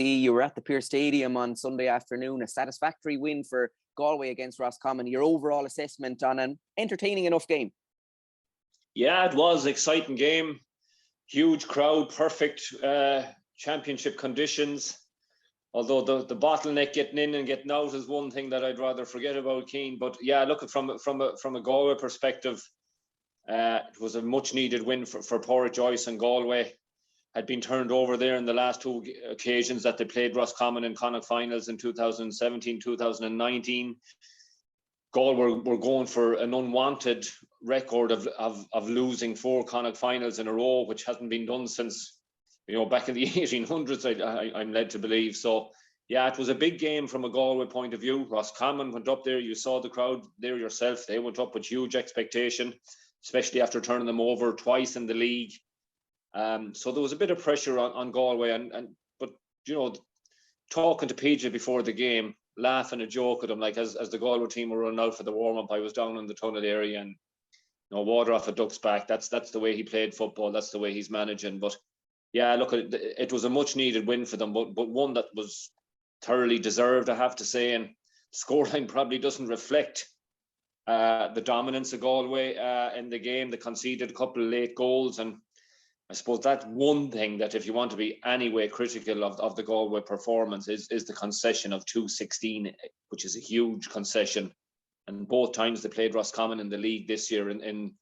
You were at the Pearse Stadium on Sunday afternoon. A satisfactory win for Galway against Roscommon. Your overall assessment on an entertaining enough game? Yeah, it was an exciting game. Huge crowd, perfect championship conditions. Although the bottleneck getting in and getting out is one thing that I'd rather forget about, Cian. But yeah, look, from a Galway perspective, it was a much needed win for Pádraig Joyce and Galway. Had been turned over there in the last two occasions that they played Roscommon in Connacht finals in 2017, 2019. Galway were going for an unwanted record of losing 4 Connacht finals in a row, which hasn't been done since, back in the 1800s, I'm led to believe. So, yeah, it was a big game from a Galway point of view. Roscommon went up there. You saw the crowd there yourself. They went up with huge expectation, especially after turning them over twice in the league. So there was a bit of pressure on Galway, but talking to PJ before the game, laughing a joke at him, like as the Galway team were running out for the warm up, I was down in the tunnel area and water off a duck's back. That's the way he played football. That's the way he's managing. But yeah, look, it was a much needed win for them, but one that was thoroughly deserved, I have to say. And the scoreline probably doesn't reflect the dominance of Galway in the game. They conceded a couple of late goals, and I suppose that's one thing that, if you want to be anyway critical of the Galway performance, is the concession of 2-16, which is a huge concession. And both times they played Roscommon in the league this year in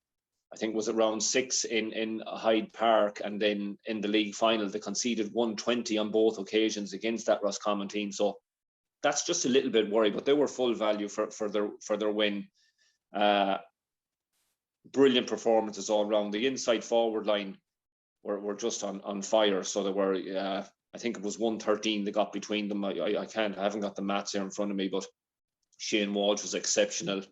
I think was it round 6 in Hyde Park, and then in the league final they conceded 120 on both occasions against that Roscommon team. So that's just a little bit worried, but they were full value for their win. Brilliant performances all round. The inside forward line were just on fire. So they were, I think it was 113 they got between them. I haven't got the maths here in front of me, but Shane Walsh was exceptional.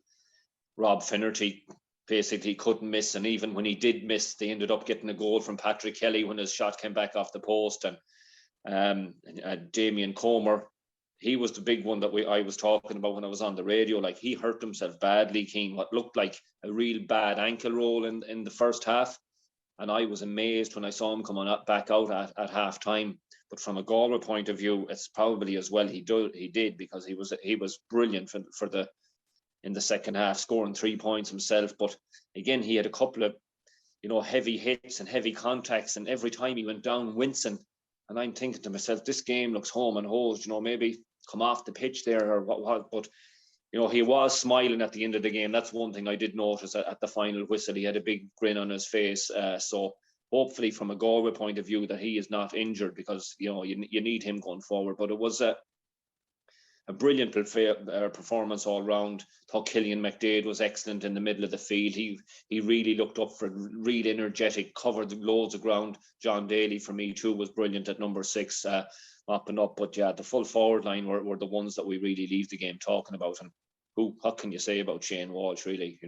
Rob Finnerty basically couldn't miss, and even when he did miss, they ended up getting a goal from Patrick Kelly when his shot came back off the post. And Damien Comer, he was the big one that I was talking about when I was on the radio. Like, he hurt himself badly, Cian, what looked like a real bad ankle roll in the first half. And I was amazed when I saw him coming back out at half time. But from a Galway point of view, it's probably as well he did, because he was brilliant in the second half, scoring 3 points himself. But again, he had a couple of heavy hits and heavy contacts, and every time he went down wincing. And I'm thinking to myself, this game looks home and hosed, maybe come off the pitch there or what. But he was smiling at the end of the game. That's one thing I did notice at the final whistle. He had a big grin on his face. So hopefully, from a Galway point of view, that he is not injured, because you need him going forward. But it was a brilliant performance all round. Thought Killian McDade was excellent in the middle of the field. He really looked up for real energetic, covered loads of ground. John Daly, for me too, was brilliant at number 6, mopping up. But yeah, the full forward line were the ones that we really leave the game talking about. And what can you say about Shane Walsh, really?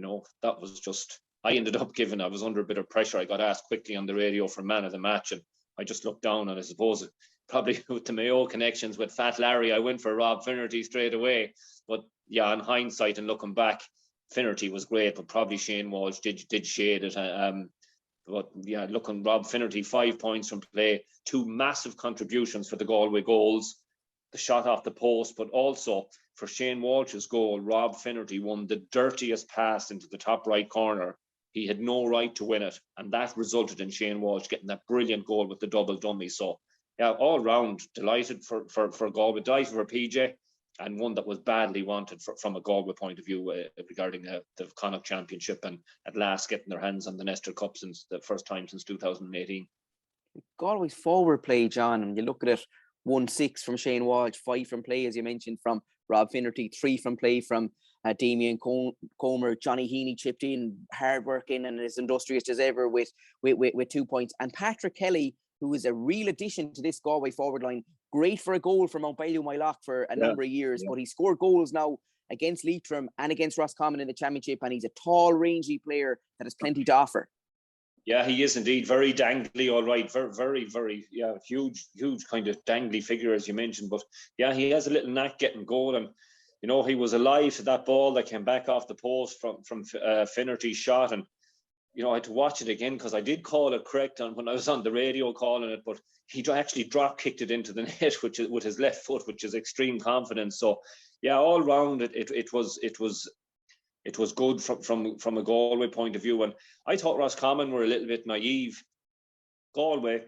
That was just, I was under a bit of pressure. I got asked quickly on the radio for man of the match, and I just looked down, and I suppose probably with the Mayo connections with Fat Larry, I went for Rob Finnerty straight away. But yeah, in hindsight and looking back, Finnerty was great, but probably Shane Walsh did shade it. But yeah, looking, Rob Finnerty, 5 points from play, 2 massive contributions for the Galway goals, the shot off the post, but also for Shane Walsh's goal, Rob Finnerty won the dirtiest pass into the top right corner. He had no right to win it, and that resulted in Shane Walsh getting that brilliant goal with the double dummy. So yeah, all round delighted for Galway, delighted for PJ, and one that was badly wanted from a Galway point of view regarding the Connacht Championship, and at last getting their hands on the Nestor Cup since the first time since 2018. Galway's forward play, John, and you look at it, 1-6 from Shane Walsh, 5 from play, as you mentioned, from Rob Finnerty, 3 from play from Damien Comer. Johnny Heaney chipped in, hard-working and as industrious as ever with 2 points. And Patrick Kelly, who is a real addition to this Galway forward line, great for a goal from Mount Bailew Mylock for a number of years, but he scored goals now against Leitrim and against Roscommon in the Championship, and he's a tall, rangy player that has plenty to offer. Yeah, he is indeed. Very dangly, all right. Very, very, yeah, huge kind of dangly figure, as you mentioned. But yeah, he has a little knack getting goal, and he was alive to that ball that came back off the post from Finnerty's shot. And I had to watch it again because I did call it correct when I was on the radio calling it, but he actually drop kicked it into the net, which is with his left foot, which is extreme confidence. So yeah, all round it was good from a Galway point of view. And I thought Roscommon were a little bit naive. Galway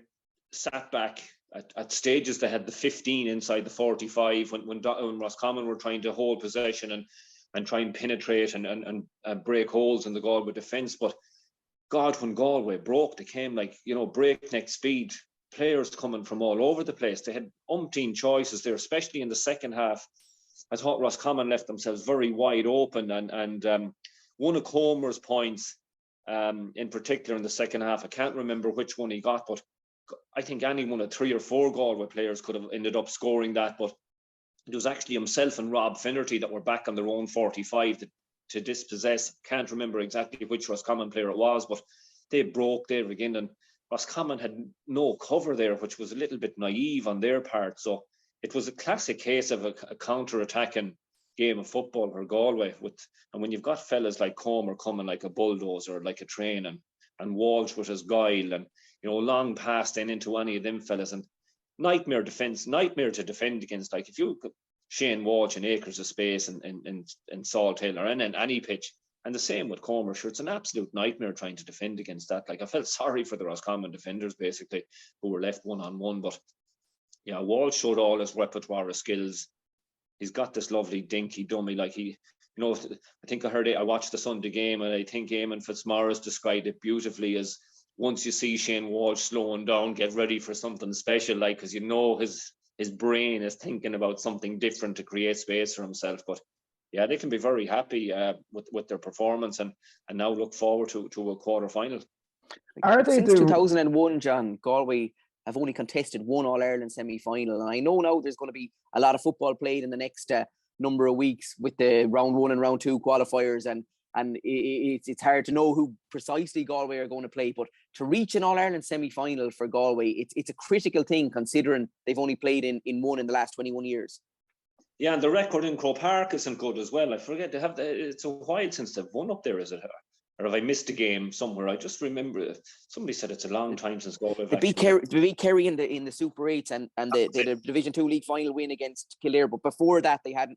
sat back at stages. They had the 15 inside the 45 when Roscommon were trying to hold possession and try and penetrate and break holes in the Galway defence. But God, when Galway broke, they came like, breakneck speed, players coming from all over the place. They had umpteen choices there, especially in the second half. I thought Roscommon left themselves very wide open, and one of Comer's points in particular in the second half, I can't remember which one he got, but I think any one of 3 or 4 Galway players could have ended up scoring that, but it was actually himself and Rob Finnerty that were back on their own 45 to dispossess. Can't remember exactly which Roscommon player it was, but they broke there again, and Roscommon had no cover there, which was a little bit naive on their part. So it was a classic case of a counter-attacking game of football for Galway. And when you've got fellas like Comer coming like a bulldozer, like a train, and Walsh with his guile, and long pass then into any of them fellas, and nightmare to defend against. Like if you Shane Walsh in acres of space in Salt Hill or in any pitch, and the same with Comer, sure, it's an absolute nightmare trying to defend against that. Like I felt sorry for the Roscommon defenders basically, who were left one-on-one. But yeah, Walsh showed all his repertoire of skills. He's got this lovely dinky dummy, like I think I watched the Sunday game, and I think Eamon Fitzmaurice described it beautifully as, once you see Shane Walsh slowing down, get ready for something special, like, because his brain is thinking about something different to create space for himself. But yeah, they can be very happy with their performance, and now look forward to a quarter final. Since 2001, John, Galway have only contested one All-Ireland semi-final, and I know now there's going to be a lot of football played in the next number of weeks with the round 1 and round 2 qualifiers, and it's hard to know who precisely Galway are going to play, but to reach an All-Ireland semi-final for Galway, it's a critical thing, considering they've only played in one in the last 21 years. Yeah, and the record in Croke Park isn't good as well. I forget, it's a while since they've won up there, is it? Or have I missed a game somewhere? I just remember somebody said it's a long time since Galway. They beat Kerry in the Super 8s, and they had a Division 2 League final win against Kildare, but before that they had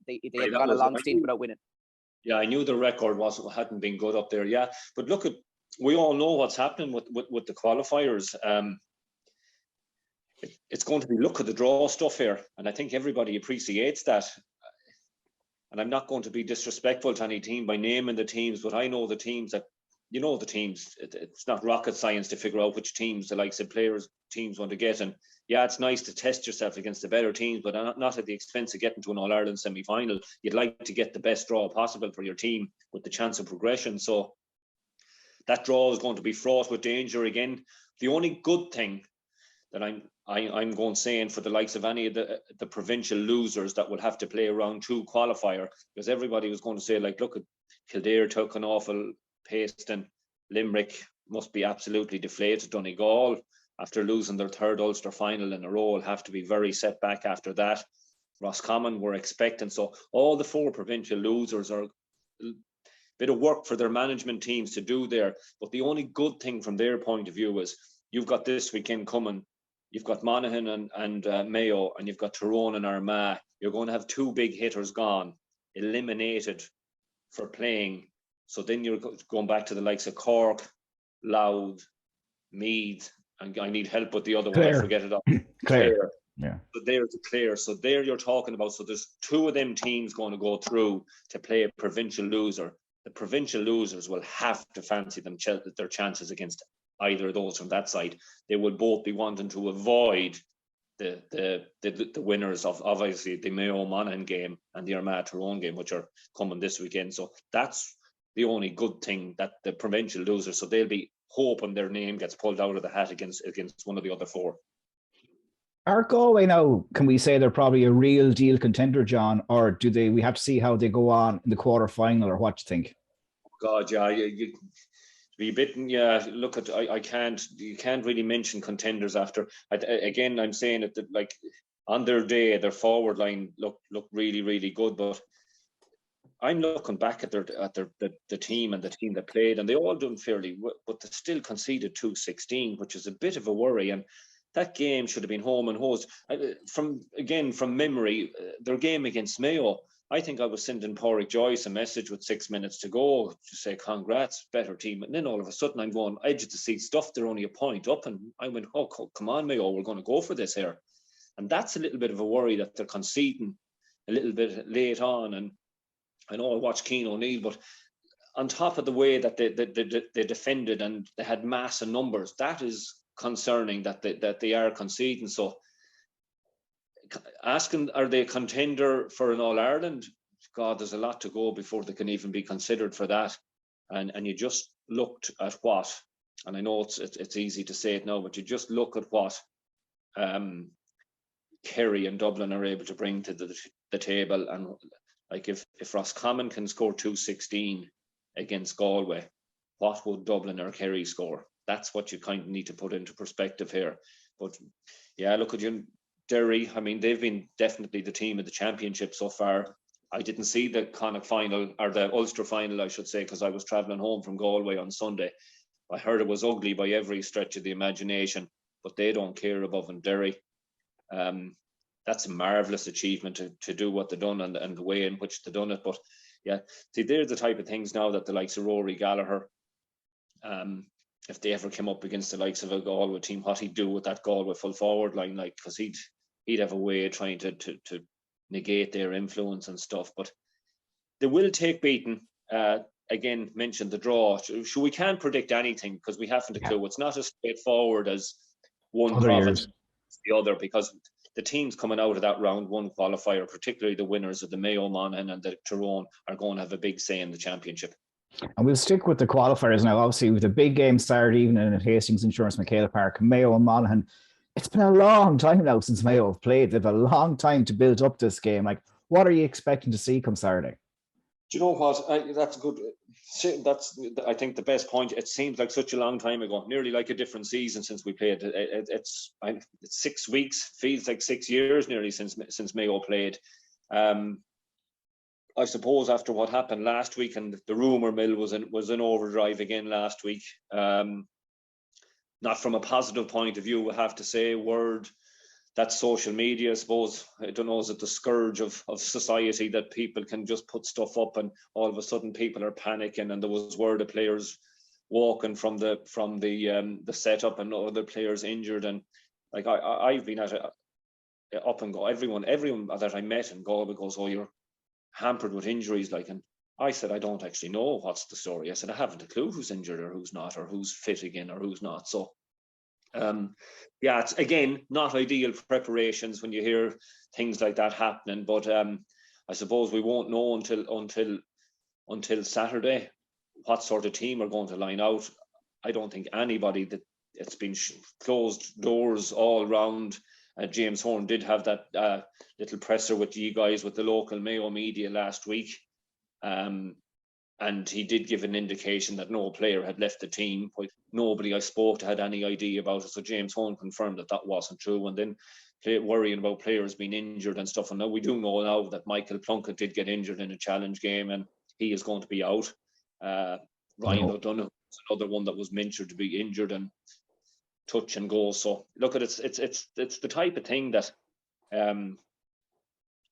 gone a long stint without winning. Yeah, I knew the record hadn't been good up there. Yeah, but look, we all know what's happening with the qualifiers. It's going to be luck of the draw stuff here, and I think everybody appreciates that. And I'm not going to be disrespectful to any team by naming the teams, but I know the teams that, the teams. It's not rocket science to figure out which teams the likes of teams want to get. And yeah, it's nice to test yourself against the better teams, but not at the expense of getting to an All-Ireland semi-final. You'd like to get the best draw possible for your team with the chance of progression. So that draw is going to be fraught with danger again. The only good thing that I'm going saying for the likes of any of the provincial losers that will have to play a round 2 qualifier, because everybody was going to say, like, look at Kildare took an awful paste, and Limerick must be absolutely deflated. Donegal, after losing their 3rd Ulster final in a row, will have to be very set back after that. Roscommon were expecting. So all the 4 provincial losers are a bit of work for their management teams to do there. But the only good thing from their point of view is you've got this weekend coming. You've got Monaghan and Mayo, and you've got Tyrone and Armagh. You're going to have 2 big hitters gone, eliminated for playing. So then you're going back to the likes of Cork, Louth, Meath, and I need help with the other Clare. one. I forget it all. Clare. Yeah. So there's Clare. So there you're talking about. So there's 2 of them teams going to go through to play a provincial loser. The provincial losers will have to fancy their chances against either of those from that side. They will both be wanting to avoid the winners of obviously the Mayo Monaghan game and the Armagh Tyrone game, which are coming this weekend. So that's the only good thing, that the provincial losers, so they'll be hoping their name gets pulled out of the hat against one of the other 4. Are Galway now, can we say they're probably a real deal contender, John, or do we have to see how they go on in the quarter final, or what do you think? God, yeah, you be bitten. Yeah, look at you can't really mention contenders after. Again, I'm saying it that, like, on their day, their forward line looked really, really good, but I'm looking back at the team and the team that played, and they all done fairly well, but they still conceded 2-16, which is a bit of a worry. And that game should have been home and hosed. From memory, their game against Mayo, I think I was sending Pádraig Joyce a message with 6 minutes to go to say, congrats, better team. And then all of a sudden I'm going, edge of the seat stuff, they're only a point up. And I went, oh, come on, Mayo, we're going to go for this here. And that's a little bit of a worry that they're conceding a little bit late on. And I know I watched Cian O'Neill, but on top of the way that they defended and they had mass and numbers, that is concerning that they are conceding. So asking, are they a contender for an All-Ireland? God, there's a lot to go before they can even be considered for that. And you just looked at what, and I know it's easy to say it now, but you just look at what Kerry and Dublin are able to bring to the table. And like if Roscommon can score 2-16 against Galway, what would Dublin or Kerry score? That's what you kind of need to put into perspective here. But yeah, look at you, Derry. I mean, they've been definitely the team of the championship so far. I didn't see the Connacht final, or the Ulster final, I should say, because I was travelling home from Galway on Sunday. I heard it was ugly by every stretch of the imagination, but they don't care above in Derry. That's a marvellous achievement to do what they've done and the way in which they've done it. But yeah, see, they're the type of things now that the likes of Rory Gallagher, if they ever came up against the likes of a Galway team, what he'd do with that Galway full forward line, like, because he'd have a way of trying to negate their influence and stuff. But they will take beating. Again, mentioned the draw. So we can't predict anything because we haven't a clue. It's not as straightforward as one province the other, because the teams coming out of that round one qualifier, particularly the winners of the Mayo, Monaghan and the Tyrone, are going to have a big say in the championship. And we'll stick with the qualifiers now. Obviously, with a big game Saturday evening at Hastings Insurance McHale Park, Mayo and Monaghan. It's been a long time now since Mayo have played. They've a long time to build up this game. Like, what are you expecting to see come Saturday? Do you know what? That's good. That's, I think, the best point. It seems like such a long time ago, nearly like a different season since we played. It's 6 weeks, feels like 6 years nearly since Mayo played. I suppose after what happened last week, and the rumour mill was in overdrive again last week. Not from a positive point of view, I have to say. That social media, I suppose, I don't know, is it the scourge of society that people can just put stuff up and all of a sudden people are panicking, and there was word of players walking from the setup and other players injured. And like I've been at it up and go. Everyone that I met in Galway goes, oh, you're hampered with injuries, like, and I said, I don't actually know what's the story. I said, I haven't a clue who's injured or who's not, or who's fit again or who's not. So yeah, it's again not ideal preparations when you hear things like that happening, but I suppose we won't know until Saturday what sort of team are going to line out. I don't think anybody, that it's been closed doors all round. James Horn did have that little presser with you guys with the local Mayo media last week, and he did give an indication that no player had left the team. But nobody I spoke to had any idea about it. So James Horn confirmed that wasn't true. And then worrying about players being injured and stuff. And now we do know now that Michael Plunkett did get injured in a challenge game, and he is going to be out. Ryan O'Donoghue was another one that was mentioned to be injured and touch and go. So look at it's the type of thing that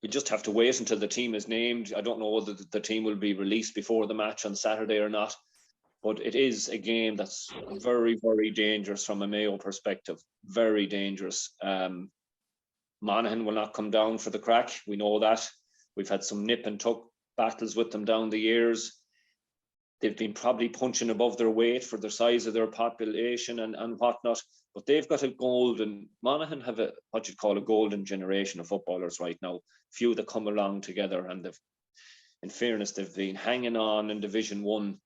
we just have to wait until the team is named. I don't know whether the team will be released before the match on Saturday or not, but it is a game that's very, very dangerous from a Mayo perspective. Very dangerous. Monaghan will not come down for the crack. We know that. We've had some nip and tuck battles with them down the years. They've been probably punching above their weight for the size of their population and whatnot. But they've got Monaghan have what you'd call a golden generation of footballers right now. Few that come along together, and in fairness, they've been hanging on in Division 1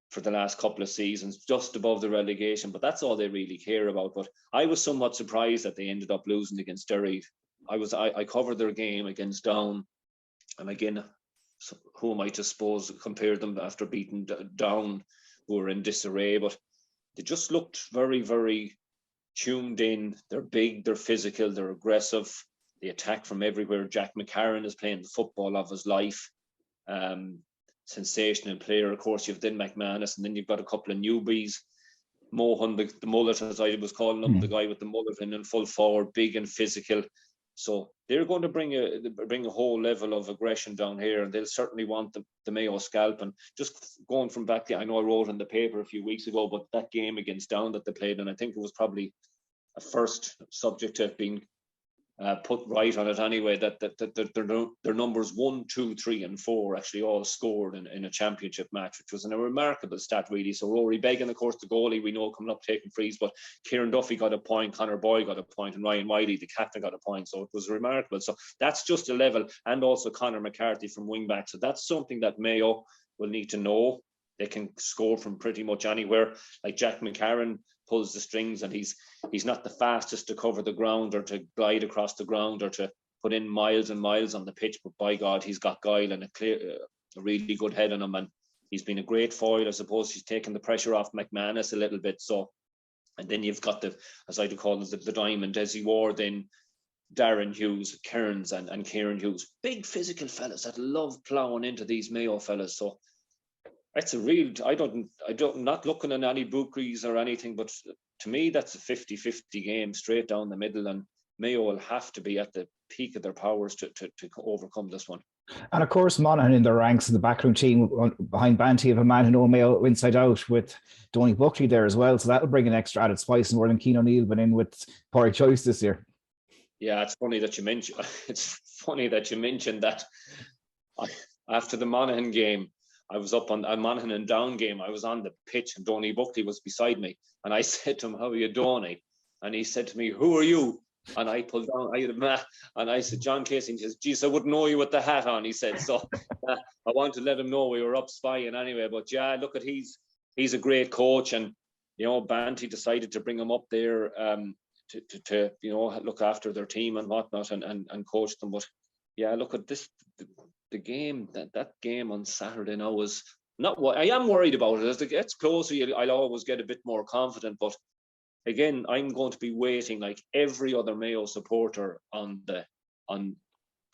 for the last couple of seasons, just above the relegation, but that's all they really care about. But I was somewhat surprised that they ended up losing against Derry. I covered their game against Down, and again, who am I to suppose compare them after beating Down, who were in disarray, but they just looked very, very tuned in. They're big, they're physical, they're aggressive. They attack from everywhere. Jack McCarron is playing the football of his life. sensational player. Of course, you've then McManus, and then you've got a couple of newbies. Mohan, the mullet, as I was calling him, the guy with the mullet in full forward, big and physical. So they're going to bring a whole level of aggression down here, and they'll certainly want the Mayo scalp. And just going from back there, I know I wrote in the paper a few weeks ago, but that game against Down that they played, and I think it was probably a first subject to have been put right on it anyway, that their numbers 1, 2, 3 and 4 actually all scored in a championship match, which was a remarkable stat really. So Rory Beggan, of course, the goalie, we know, coming up taking frees, but Kieran Duffy got a point, Conor Boy got a point, and Ryan Wiley, the captain, got a point. So it was remarkable. So that's just a level, and also Conor McCarthy from wing back. So that's something that Mayo will need to know. They can score from pretty much anywhere. Like Jack McCarran pulls the strings, and he's not the fastest to cover the ground or to glide across the ground or to put in miles and miles on the pitch, but by God, he's got guile and a really good head on him, and he's been a great foil. I suppose he's taken the pressure off McManus a little bit. So, and then you've got as I do call it, the diamond, Desi Ward, then Darren Hughes, Kearns and Kieran Hughes, big physical fellas that love ploughing into these Mayo fellas. So it's a real, I'm not looking at any bookies or anything, but to me, that's a 50-50 game straight down the middle, and Mayo will have to be at the peak of their powers to overcome this one. And of course, Monaghan in the ranks of the backroom team behind Banty have a man who knows Mayo inside out with Donny Buckley there as well. So that'll bring an extra added spice, and more than Cian O'Neill been in with Porry Choice this year. Yeah, it's funny that you mentioned that. After the Monaghan game, I was up on a Monaghan and Down game. I was on the pitch, and Donny Buckley was beside me, and I said to him, "How are you, Donny?" And he said to me, "Who are you?" And I pulled down, and I said, "John Casey." He says, "Geez, I wouldn't know you with the hat on," he said. So I wanted to let him know we were up spying anyway. But yeah, look at he's a great coach, and Banty decided to bring him up there to look after their team and whatnot and coach them. But yeah, look at this. The game, that game on Saturday now was not what I am worried about it. As it gets closer, I'll always get a bit more confident. But again, I'm going to be waiting like every other Mayo supporter on the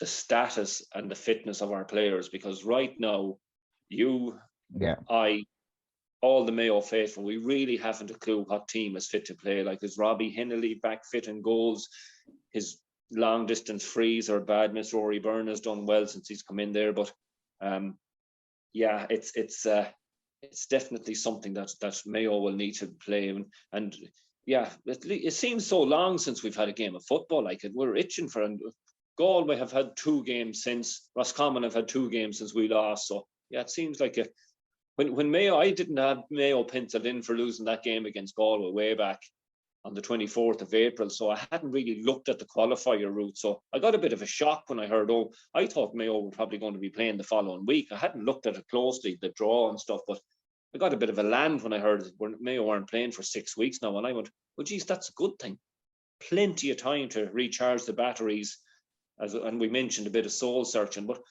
status and the fitness of our players, because right now, I, all the Mayo faithful, we really haven't a clue what team is fit to play. Like, is Robbie Hinnelly back fit in goals? His long distance frees are bad. Miss Rory Byrne has done well since he's come in there, but it's definitely something that Mayo will need to play. And it seems so long since we've had a game of football. Like, we're itching for. And Galway have had 2 games since. Roscommon have had 2 games since we lost. So yeah, it seems like when Mayo, I didn't have Mayo penciled in for losing that game against Galway way back on the 24th of April. So I hadn't really looked at the qualifier route. So I got a bit of a shock when I heard, I thought Mayo were probably going to be playing the following week. I hadn't looked at it closely, the draw and stuff, but I got a bit of a land when I heard Mayo aren't playing for 6 weeks now. And I went, well, geez, that's a good thing. Plenty of time to recharge the batteries. And we mentioned a bit of soul searching, but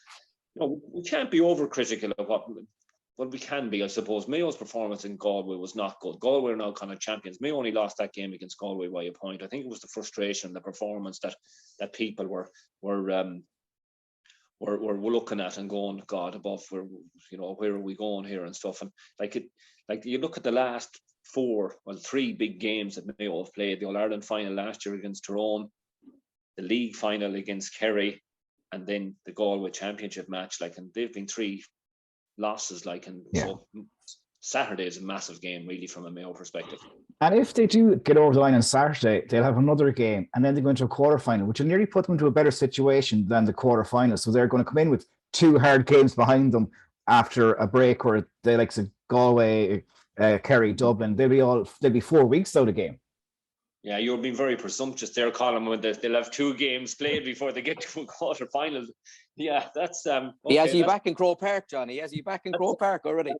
we can't be overcritical of what we can be, I suppose. Mayo's performance in Galway was not good. Galway are now kind of champions. Mayo only lost that game against Galway by a point. I think it was the frustration, the performance that people were looking at and going, God above, where are we going here and stuff. And like you look at the last 3 big games that Mayo have played: the All-Ireland final last year against Tyrone, the league final against Kerry, and then the Galway championship match. And they've been 3 losses. So Saturday is a massive game, really, from a Mayo perspective. And if they do get over the line on Saturday, they'll have another game, and then they go into a quarterfinal, which will nearly put them into a better situation than the quarterfinal. So they're going to come in with 2 hard games behind them after a break where they like Galway, Kerry, Dublin. They'll be 4 weeks out of game. Yeah, you're being very presumptuous there, Colm, when they'll have 2 games played before they get to a quarter-final. Yeah, that's... Okay, he has you back in Croke Park, Johnny. He has you back in Croke Park already.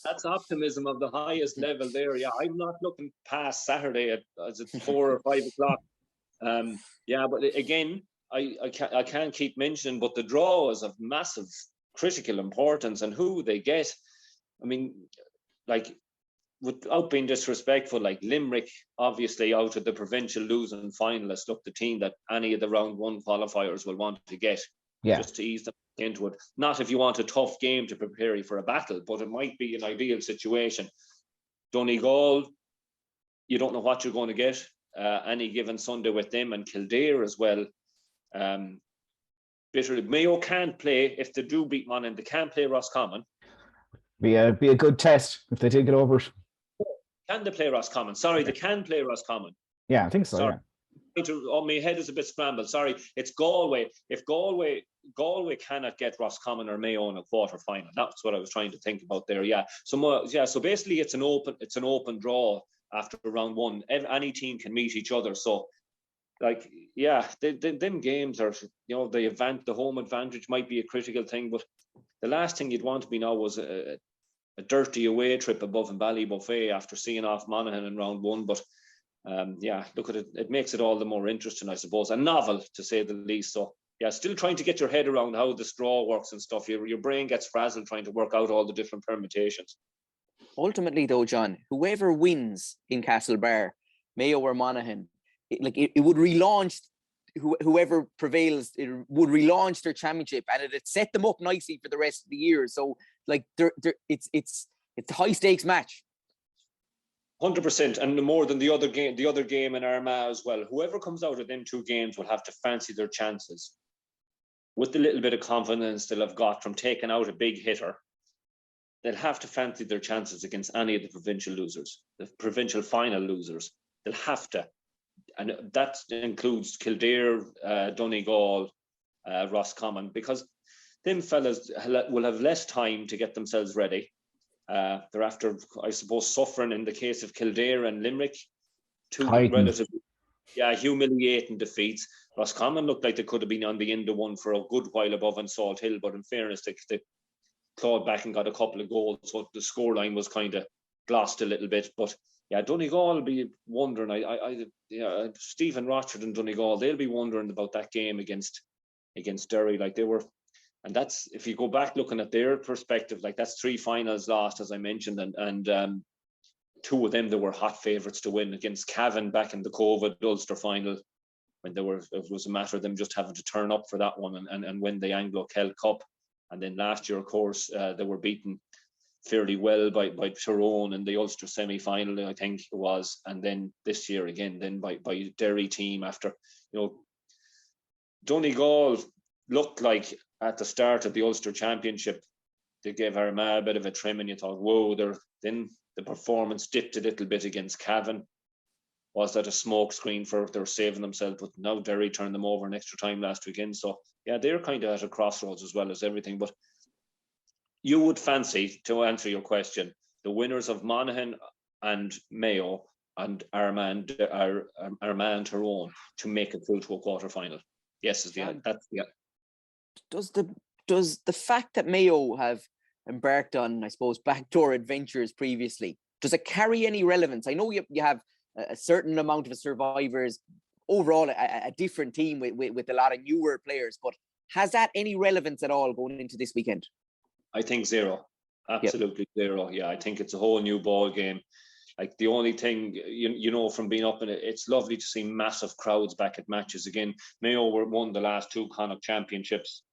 That's optimism of the highest level there. Yeah, I'm not looking past Saturday at 4 or 5 o'clock. But again, I can't keep mentioning, but the draw is of massive critical importance, and who they get. I mean, without being disrespectful, Limerick, obviously out of the provincial losing finalists, look, the team that any of the round 1 qualifiers will want to get, just to ease into it. Not if you want a tough game to prepare you for a battle, but it might be an ideal situation. Donegal, you don't know what you're going to get any given Sunday with them, and Kildare as well. Bitterly, Mayo can't play, if they do beat Monaghan, they can't play Roscommon. Be a good test if they did get over it. Can they play Roscommon? Sorry, they can play Roscommon. Yeah, I think so. Sorry. Yeah. Oh, my head is a bit scrambled. Sorry, it's Galway. If Galway cannot get Roscommon or Mayo in a quarter final, that's what I was trying to think about there. Yeah. So basically, it's an open draw after round one. Any team can meet each other. So, like, yeah, them games are, the home advantage might be a critical thing, but the last thing you'd want to be now was a dirty away trip above in Ballybuffet after seeing off Monaghan in round one. But look at it. It makes it all the more interesting, I suppose, and novel to say the least. So yeah, still trying to get your head around how the straw works and stuff. Your brain gets frazzled trying to work out all the different permutations. Ultimately, though, John, whoever wins in Castlebar, Mayo or Monaghan, it would relaunch. Whoever prevails, it would relaunch their championship, and it'd set them up nicely for the rest of the year. So, like, it's a high stakes match. 100%, and more than the other game in Armagh as well. Whoever comes out of them two games will have to fancy their chances with the little bit of confidence they'll have got from taking out a big hitter. They'll have to fancy their chances against any of the provincial losers, the provincial final losers. They'll have to, and that includes Kildare, Donegal, Roscommon, because them fellas will have less time to get themselves ready. They're after, I suppose, suffering in the case of Kildare and Limerick, two relatively humiliating defeats. Roscommon looked like they could have been on the end of one for a good while above on Salt Hill, but in fairness, they clawed back and got a couple of goals, so the scoreline was kind of glossed a little bit. But yeah, Donegal will be wondering. Stephen Rochford and Donegal, they'll be wondering about that game against Derry, like they were. And that's, if you go back looking at their perspective, like that's 3 finals lost, as I mentioned, and 2 of them that were hot favourites to win against Cavan back in the COVID Ulster final, when it was a matter of them just having to turn up for that one and win the Anglo-Celt Cup. And then last year, of course, they were beaten fairly well by Tyrone in the Ulster semi-final, I think it was. And then this year again, then by Derry team after, Donegal looked like at the start of the Ulster Championship, they gave Armagh a bit of a trim, and you thought, whoa, then the performance dipped a little bit against Cavan. Was that a smoke screen for they're saving themselves? But now Derry turned them over in extra time last weekend. So yeah, they're kind of at a crossroads as well as everything. But you would fancy, to answer your question, the winners of Monaghan and Mayo and Armagh and Tyrone to make it through to a quarter final. Yes, is the end. That's the end. Does the fact that Mayo have embarked on, I suppose, backdoor adventures previously, does it carry any relevance? I know you have a certain amount of survivors, overall a different team with a lot of newer players, but has that any relevance at all going into this weekend? I think zero. Absolutely zero. Yeah, I think it's a whole new ball game. Like the only thing, from being up in it, it's lovely to see massive crowds back at matches again. Mayo won the last 2 Connacht championships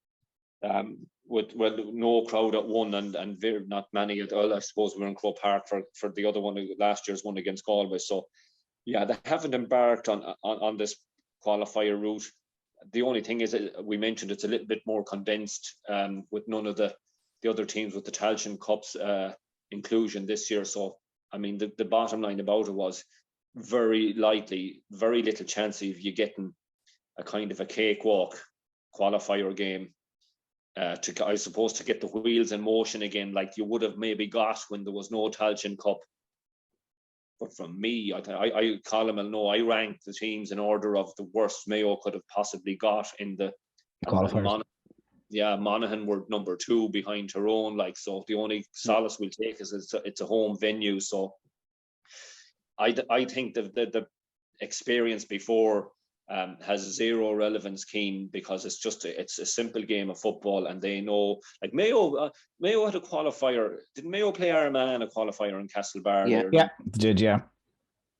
with no crowd at one and very not many at all. I suppose we were in Croke Park for the other one, last year's one against Galway. So yeah, they haven't embarked on this qualifier route. The only thing is, we mentioned it's a little bit more condensed with none of the other teams with the Tailteann Cups inclusion this year. So I mean, the bottom line about it was very little chance of you getting a kind of a cakewalk qualifier game to get the wheels in motion again, like you would have maybe got when there was no Tailteann Cup. But from me, Colm will know, I ranked the teams in order of the worst Mayo could have possibly got in the qualifiers. Monaghan were number 2 behind Tyrone. Like, so the only solace we'll take is it's a home venue. So I think the experience before has zero relevance, Cian, because it's a simple game of football, and they know, like Mayo had a qualifier. Did Mayo play Armagh in a qualifier in Castlebar? Yeah, they did, yeah.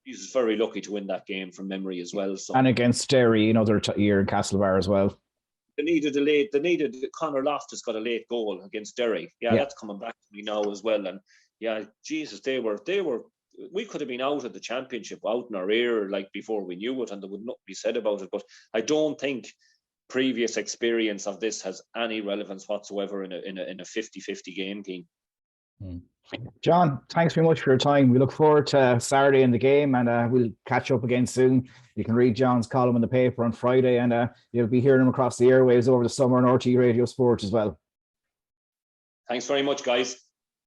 He's very lucky to win that game from memory as well. So. And against Derry, another year in Castlebar as well. They needed Conor Loftus got a late goal against Derry. Yeah, that's coming back to me now as well. And yeah, Jesus, they were. We could have been out of the championship, out in our ear, like before we knew it, and there would not be said about it. But I don't think previous experience of this has any relevance whatsoever in a 50-50 game, Keane. John, thanks very much for your time. We look forward to Saturday in the game, and we'll catch up again soon. You can read John's column in the paper on Friday, and you'll be hearing him across the airwaves over the summer on RT Radio Sport as well. Thanks very much, guys.